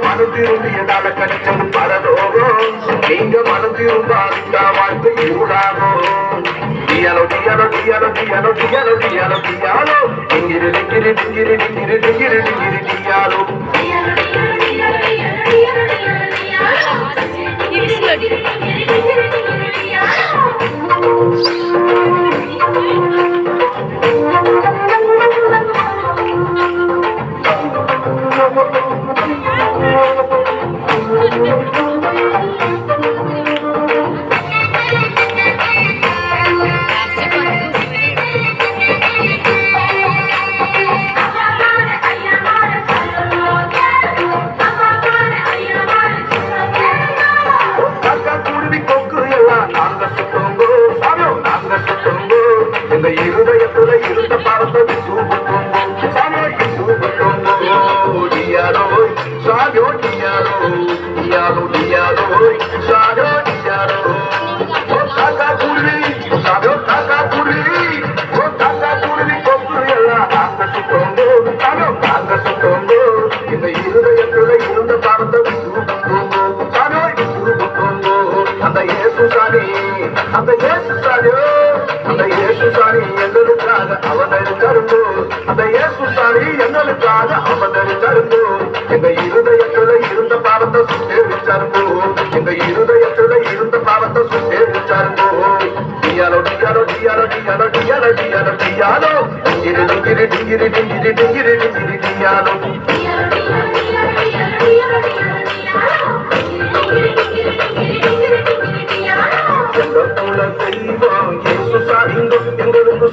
மனத்திரும்பியதால கணிச்சது பரலோகம். நீங்க மனத்திருந்தால் இந்த வாழ்க்கை இருளாகும். டியாலோ டியாலோ டியாலோ டியாலோ டியாலோ டியாலோ டியாலோ டிங்கிரி டிங்கிரி டிங்கிரி டிங்கிரி டிங்கிரி டிங்கிரி டியாலோ எங்க இருதயத்துல இருந்த பாரத்தை டியாலோ சாயோ டியாலோ டியாலோ டியாலோ சாயோ டியாலோ காக்கா குருவி சாயோ காக்கா குருவி காக்கா குருவி கொக்கு எல்லாம் நாங்க சுத்தோங்கோ சாயோ நாங்க சுத்தோங்கோ எங்க இருதயத்துல இருந்த பாரத்தை சாயோ விசுத்தோங்கோ அந்த இயேசு சாமி அந்த இயேசு சாயோ அந்த இயேசு சாமி எங்களுக்காக அவதரித்தாருங்கோ அந்த இயேசு சாமி எங்களுக்காக அவதரித்தாருங்கோ எங்க இருதயத்துல இருந்த பாவத்தை சுட்டேரிச்சாருங்கோ எங்க இருதயத்துல இருந்த பாவத்தை சுட்டேரிச்சாருங்கோ டியாலோ டியாலோ டியாலோ டியாலோ டியாலோ டியாலோ டியாலோ டிங்கிரி டிங்கிரி டிங்கிரி டிங்கிரி டிங்கிரி டிங்கிரி டியாலோ எங்க குல தெய்வம் இயேசு சாமி எங்களுக்கு